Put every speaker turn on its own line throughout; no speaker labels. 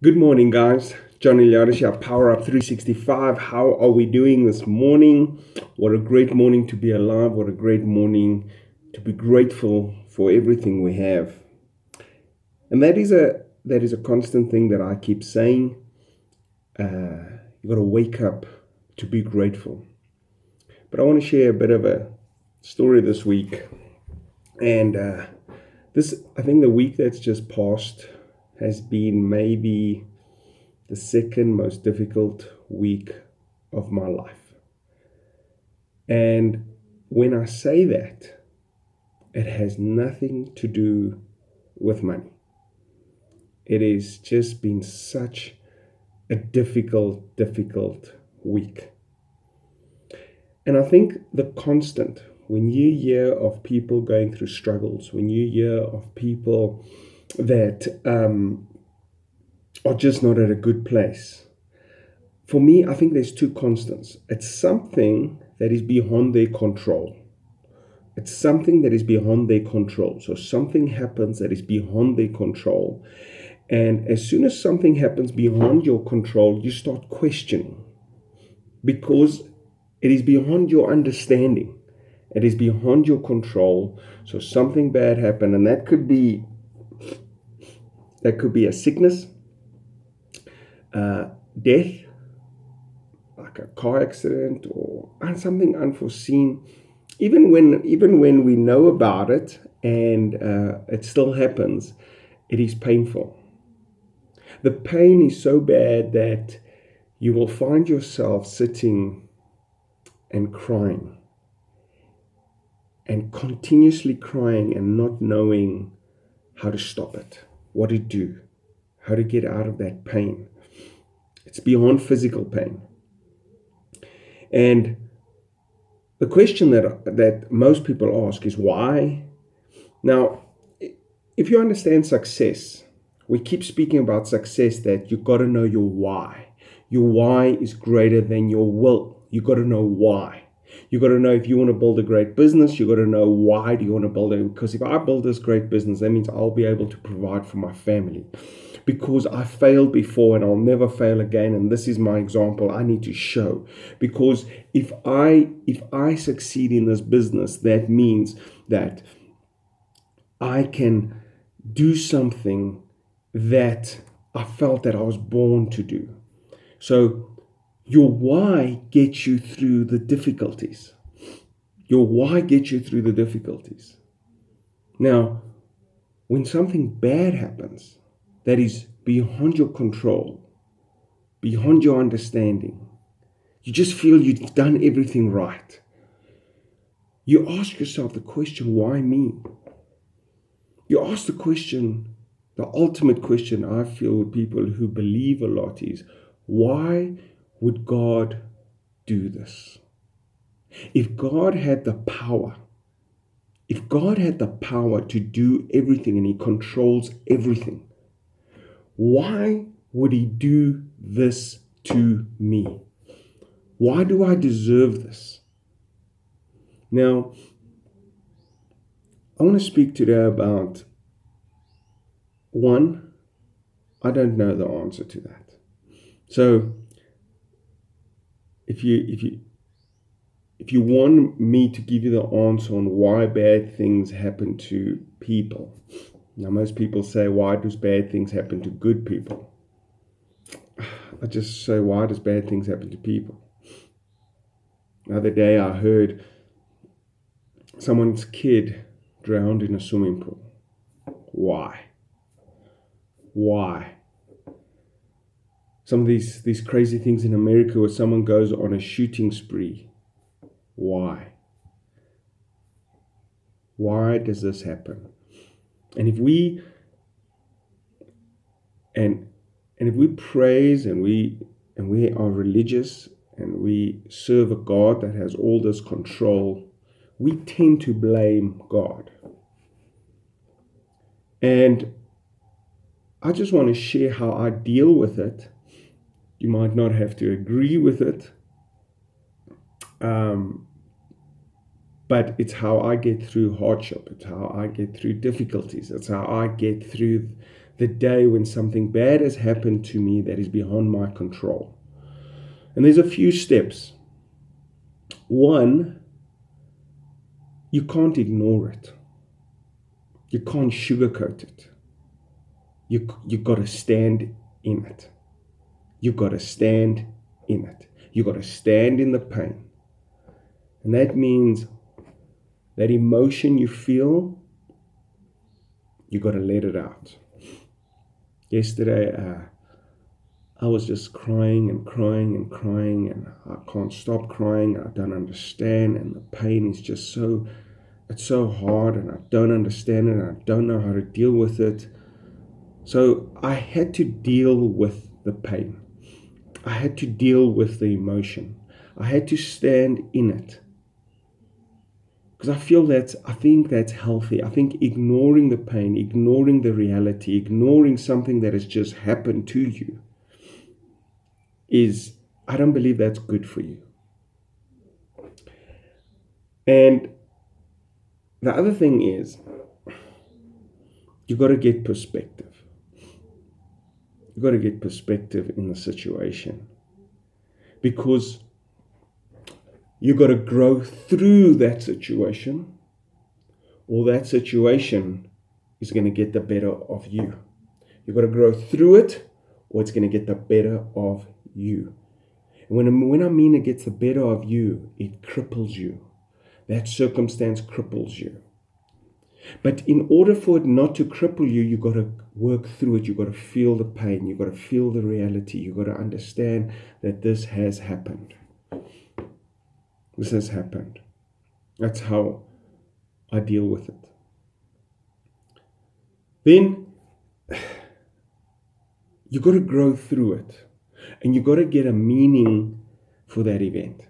Good morning, guys. Johnny Liadisha, Power Up 365. How are we doing this morning? What a great morning to be alive. What a great morning to be grateful for everything we have. And that is a constant thing that I keep saying. You got to wake up to be grateful. But I want to share a bit of a story this week. And I think the week that's just passed has been maybe the second most difficult week of my life. And when I say that, it has nothing to do with money. It has just been such a difficult week. And I think the constant, when you hear of people going through struggles, when you hear of people that are just not at a good place, for me, I think there's two constants. It's something that is beyond their control. It's something that is beyond their control. So something happens that is beyond their control. And as soon as something happens beyond your control, you start questioning because it is beyond your understanding. It is beyond your control. So something bad happened, and that could be a sickness, death, like a car accident or something unforeseen. Even when we know about it and it still happens, it is painful. The pain is so bad that you will find yourself sitting and crying and continuously crying and not knowing how to stop it, what to do, how to get out of that pain. It's beyond physical pain. And the question that most people ask is why? Now, if you understand success, we keep speaking about success, that you got to know your why. Your why is greater than your will. You got to know why. You got to know if you want to build a great business, you got to know why do you want to build it. Because if I build this great business, that means I'll be able to provide for my family. Because I failed before and I'll never fail again. And this is my example. I need to show. Because if I succeed in this business, that means that I can do something that I felt that I was born to do. So your why gets you through the difficulties. Your why gets you through the difficulties. Now, when something bad happens that is beyond your control, beyond your understanding, you just feel you've done everything right. You ask yourself the question, why me? You ask the question, the ultimate question I feel with people who believe a lot is, why would God do this? If God had the power to do everything and He controls everything, why would He do this to me? Why do I deserve this? Now, I want to speak today about one, I don't know the answer to that. So if you want me to give you the answer on why bad things happen to people, now most people say, why does bad things happen to good people? I just say, why does bad things happen to people? The other day I heard someone's kid drowned in a swimming pool. Why? Some of these crazy things in America where someone goes on a shooting spree. Why? Why does this happen? And if we praise and we are religious and we serve a God that has all this control, we tend to blame God. And I just want to share how I deal with it. You might not have to agree with it, but it's how I get through hardship. It's how I get through difficulties. It's how I get through the day when something bad has happened to me that is beyond my control. And there's a few steps. One, you can't ignore it. You can't sugarcoat it. You got to stand in it. You got to stand in it. You got to stand in the pain. And that means that emotion you feel, you got to let it out. Yesterday, I was just crying and crying and crying, and I can't stop crying. I don't understand, and the pain is just it's so hard, and I don't understand it, and I don't know how to deal with it. So I had to deal with the pain. I had to deal with the emotion. I had to stand in it. Because I think that's healthy. I think ignoring the pain, ignoring the reality, ignoring something that has just happened to you I don't believe that's good for you. And the other thing is, you got to get perspective. You got to get perspective in the situation. Because you got to grow through that situation, or that situation is going to get the better of you. You got to grow through it, or it's going to get the better of you. And when I mean it gets the better of you, it cripples you. That circumstance cripples you. But in order for it not to cripple you, you got to work through it. You got to feel the pain. You got to feel the reality. You got to understand that this has happened. This has happened. That's how I deal with it. Then you got to grow through it, and you got to get a meaning for that event.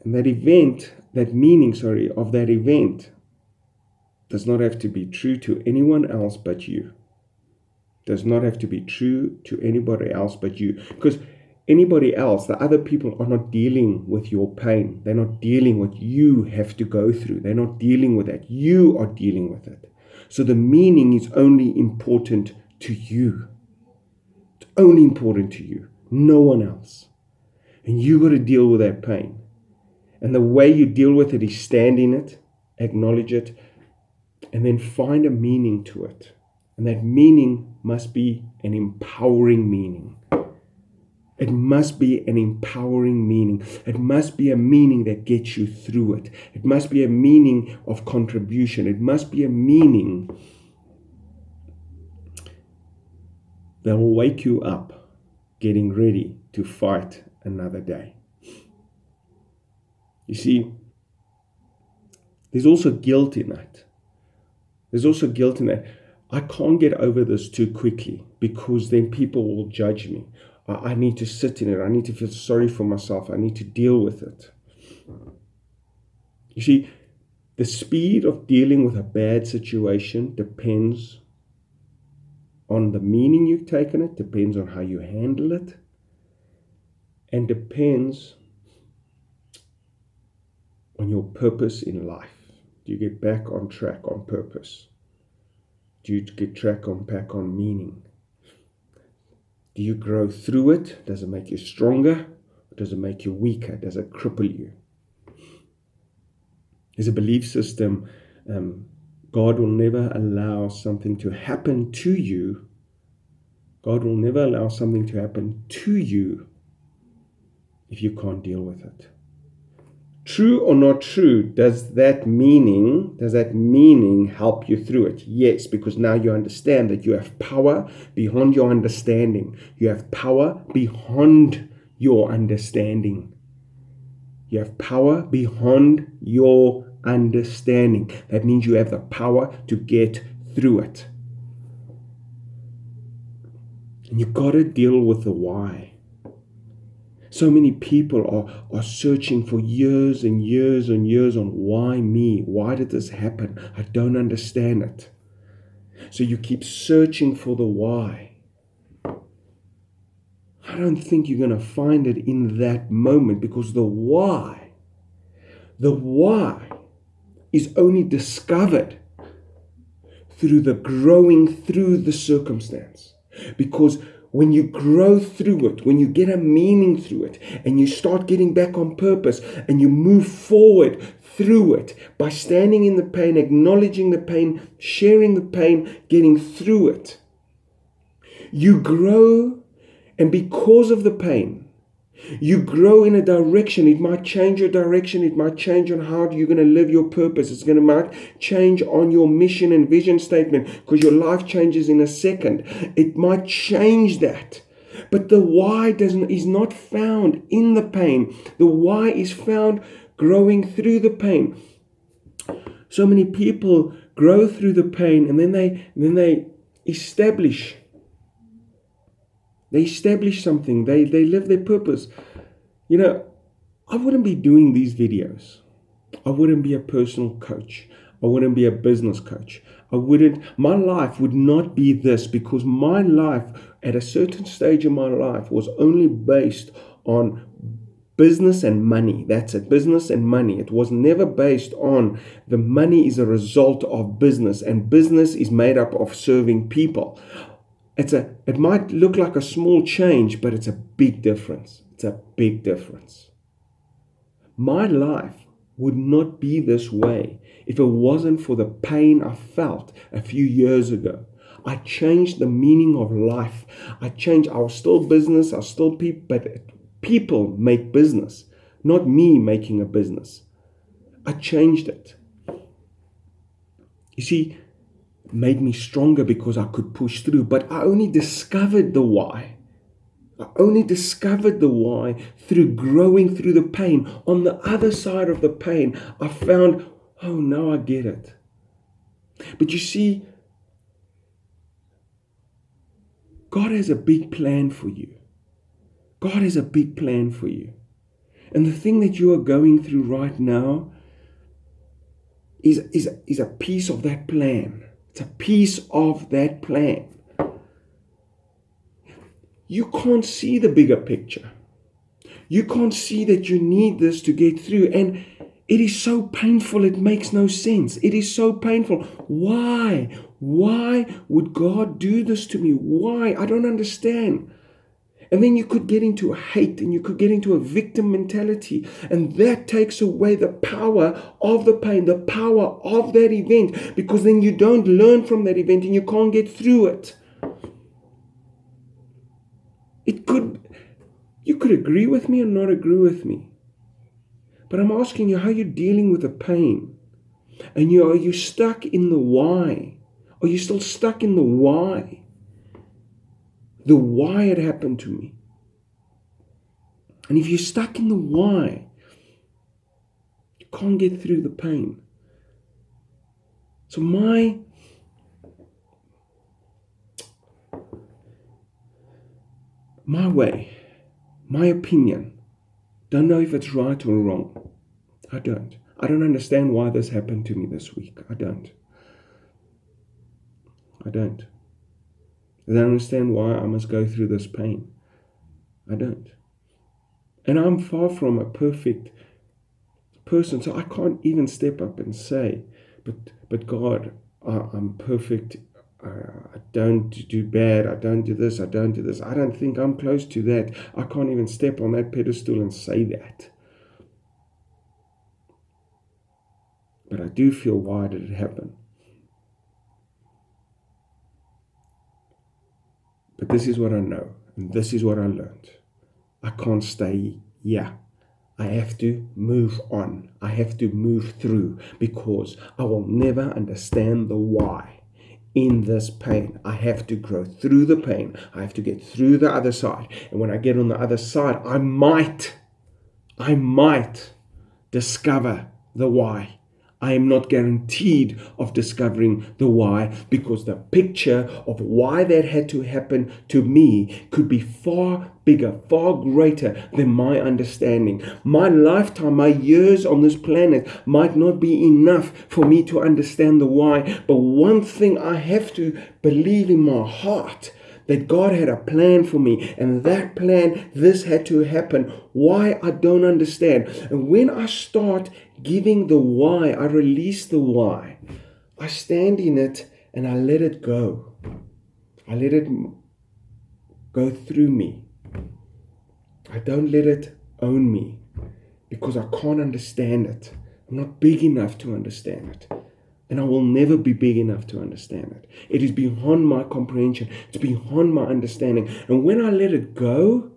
And that meaning of that event does not have to be true to anyone else but you. Does not have to be true to anybody else but you. Because anybody else, the other people, are not dealing with your pain. They're not dealing with what you have to go through. They're not dealing with that. You are dealing with it. So the meaning is only important to you. It's only important to you, no one else. And you got to deal with that pain. And the way you deal with it is stand in it, acknowledge it, and then find a meaning to it. And that meaning must be an empowering meaning. It must be an empowering meaning. It must be a meaning that gets you through it. It must be a meaning of contribution. It must be a meaning that will wake you up, getting ready to fight another day. You see, there's also guilt in that. I can't get over this too quickly, because then people will judge me. I need to sit in it. I need to feel sorry for myself. I need to deal with it. You see, the speed of dealing with a bad situation depends on the meaning you've taken it, depends on how you handle it, and depends on your purpose in life. Do you get back on track on purpose? Do you get back on meaning? Do you grow through it? Does it make you stronger? Or does it make you weaker? Does it cripple you? There's a belief system, God will never allow something to happen to you. God will never allow something to happen to you if you can't deal with it. True or not true, does that meaning help you through it? Yes, because now you understand that you have power beyond your understanding. You have power beyond your understanding. You have power beyond your understanding. That means you have the power to get through it. And you've got to deal with the why. So many people are searching for years and years and years on why me? Why did this happen? I don't understand it. So you keep searching for the why. I don't think you're going to find it in that moment, because the why is only discovered through the growing through the circumstance. Because when you grow through it, when you get a meaning through it, and you start getting back on purpose, and you move forward through it by standing in the pain, acknowledging the pain, sharing the pain, getting through it, you grow, and because of the pain, you grow in a direction. It might change your direction. It might change on how you're going to live your purpose. It's going to might change on your mission and vision statement, because your life changes in a second. It might change that. But the why is not found in the pain. The why is found growing through the pain. So many people grow through the pain, and then they establish. They establish something. They live their purpose. You know, I wouldn't be doing these videos. I wouldn't be a personal coach. I wouldn't be a business coach. My life would not be this, because my life at a certain stage in my life was only based on business and money. That's it, business and money. It was never based on the money is a result of business, and business is made up of serving people. It might look like a small change, but it's a big difference. It's a big difference. My life would not be this way if it wasn't for the pain I felt a few years ago. I changed the meaning of life. I was still business, I was still people, but people make business, not me making a business. I changed it. You see, made me stronger because I could push through. But I only discovered the why. I only discovered the why through growing through the pain. On the other side of the pain, I found, oh, now I get it. But you see, God has a big plan for you. God has a big plan for you. And the thing that you are going through right now is a piece of that plan. It's a piece of that plan. You can't see the bigger picture. You can't see that you need this to get through. And it is so painful, it makes no sense. It is so painful. Why? Why would God do this to me? Why? I don't understand. And then you could get into a hate, and you could get into a victim mentality. And that takes away the power of the pain, the power of that event, because then you don't learn from that event and you can't get through it. You could agree with me or not agree with me. But I'm asking you, how are you dealing with the pain? And are you stuck in the why? Are you still stuck in the why? The why it happened to me. And if you're stuck in the why, you can't get through the pain. So my way, my opinion, don't know if it's right or wrong. I don't understand why this happened to me this week. I don't understand why I must go through this pain. I don't. And I'm far from a perfect person, so I can't even step up and say, but God, I'm perfect. I don't do bad. I don't do this. I don't do this. I don't think I'm close to that. I can't even step on that pedestal and say that. But I do feel, why did it happen? But this is what I know, and this is what I learned. I can't stay here. I have to move on. I have to move through, because I will never understand the why in this pain. I have to grow through the pain. I have to get through the other side. And when I get on the other side, I might discover the why. I am not guaranteed of discovering the why, because the picture of why that had to happen to me could be far bigger, far greater than my understanding. My lifetime, my years on this planet might not be enough for me to understand the why. But one thing I have to believe in my heart, that God had a plan for me, and that plan, this had to happen. Why? I don't understand. And when I start giving the why, I release the why, I stand in it, and I let it go. I let it go through me. I don't let it own me because I can't understand it. I'm not big enough to understand it. And I will never be big enough to understand it. It is beyond my comprehension. It's beyond my understanding. And when I let it go,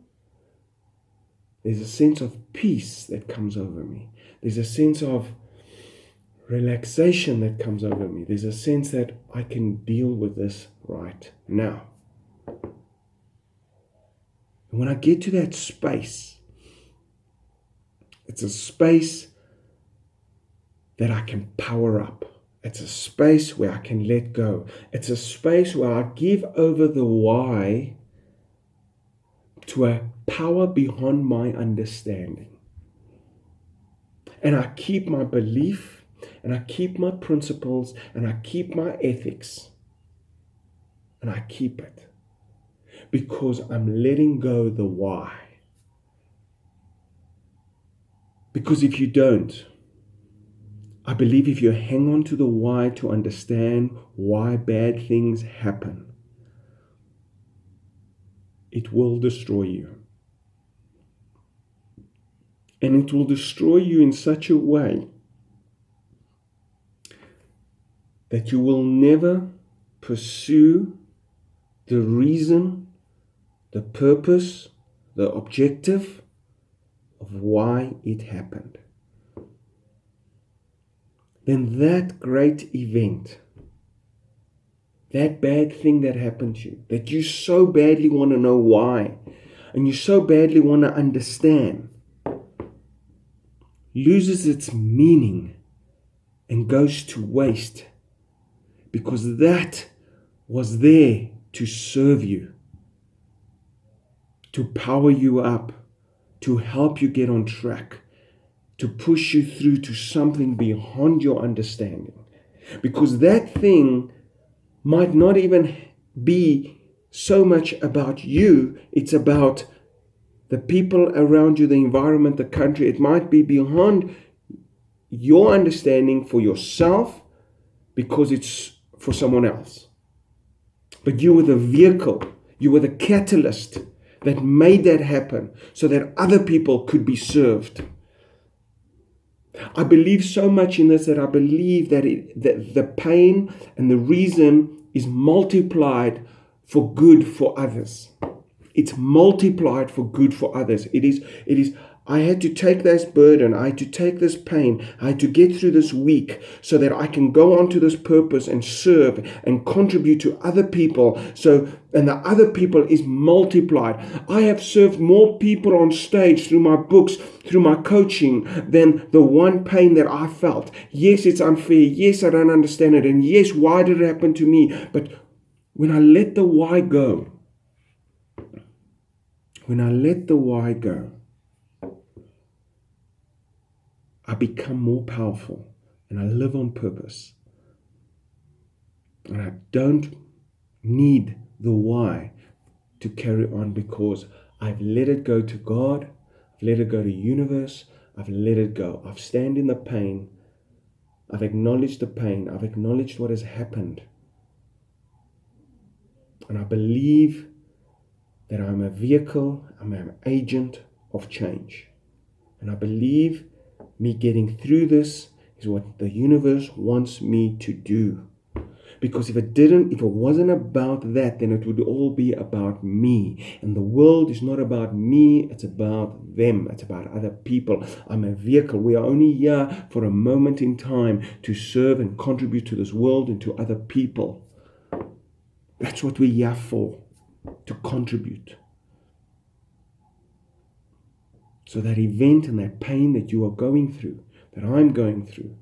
there's a sense of peace that comes over me. There's a sense of relaxation that comes over me. There's a sense that I can deal with this right now. And when I get to that space, it's a space that I can power up. It's a space where I can let go. It's a space where I give over the why to a power beyond my understanding. And I keep my belief, and I keep my principles, and I keep my ethics. And I keep it. Because I'm letting go the why. Because if you don't, I believe if you hang on to the why to understand why bad things happen, it will destroy you. And it will destroy you in such a way that you will never pursue the reason, the purpose, the objective of why it happened. Then that great event, that bad thing that happened to you, that you so badly want to know why, and you so badly want to understand, loses its meaning and goes to waste, because that was there to serve you, to power you up, to help you get on track, to push you through to something beyond your understanding. Because that thing might not even be so much about you, it's about the people around you, the environment, the country. It might be beyond your understanding for yourself because it's for someone else. But you were the vehicle, you were the catalyst that made that happen so that other people could be served. I believe so much in this that I believe that the pain and the reason is multiplied for good for others. It's multiplied for good for others. It is. I had to take this burden. I had to take this pain. I had to get through this week so that I can go on to this purpose and serve and contribute to other people. And the other people is multiplied. I have served more people on stage through my books, through my coaching, than the one pain that I felt. Yes, it's unfair. Yes, I don't understand it. And yes, why did it happen to me? But when I let the why go, I become more powerful and I live on purpose. And I don't need the why to carry on because I've let it go to God, I've let it go to the universe, I've let it go. I've stand in the pain, I've acknowledged the pain, I've acknowledged what has happened. And I believe that I'm a vehicle, I'm an agent of change. And I believe me getting through this is what the universe wants me to do. Because if it wasn't about that, then it would all be about me. And the world is not about me, it's about them. It's about other people. I'm a vehicle. We are only here for a moment in time to serve and contribute to this world and to other people. That's what we're here for, to contribute. So that event and that pain that you are going through, that I'm going through,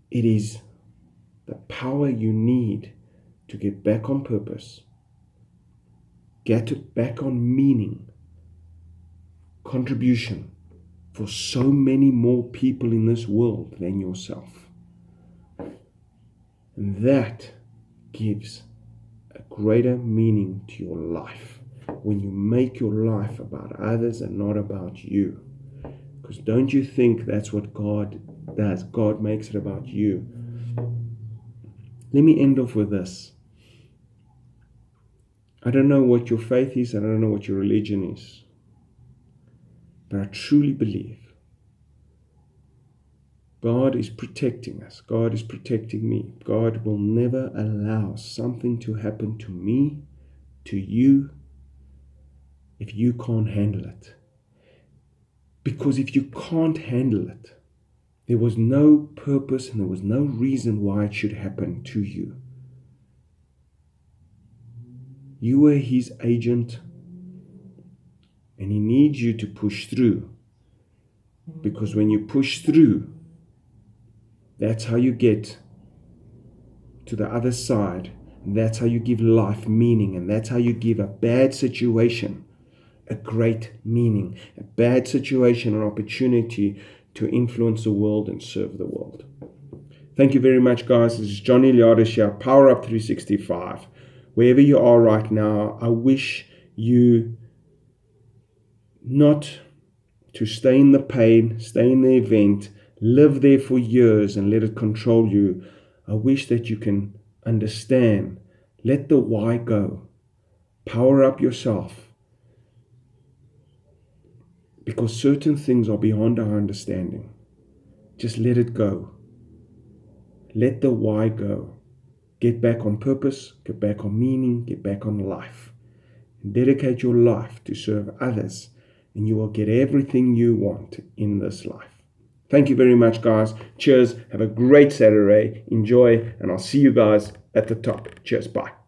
it is the power you need to get back on purpose, get back on meaning, contribution for so many more people in this world than yourself. And that gives a greater meaning to your life when you make your life about others and not about you. Because don't you think that's what God does? God makes it about you. Let me end off with this. I don't know what your faith is, and I don't know what your religion is, but I truly believe God is protecting us. God is protecting me. God will never allow something to happen to me, to you, if you can't handle it. Because if you can't handle it, there was no purpose and there was no reason why it should happen to you. You were His agent, and He needs you to push through. Because when you push through, that's how you get to the other side. And that's how you give life meaning. And that's how you give a bad situation a great meaning. A bad situation an opportunity to influence the world and serve the world. Thank you very much, guys. This is Johnny Liadis here, Power Up 365. Wherever you are right now, I wish you not to stay in the pain, stay in the event, live there for years and let it control you. I wish that you can understand. Let the why go. Power up yourself. Because certain things are beyond our understanding. Just let it go. Let the why go. Get back on purpose, get back on meaning, get back on life. And dedicate your life to serve others, and you will get everything you want in this life. Thank you very much, guys. Cheers. Have a great Saturday. Enjoy, and I'll see you guys at the top. Cheers. Bye.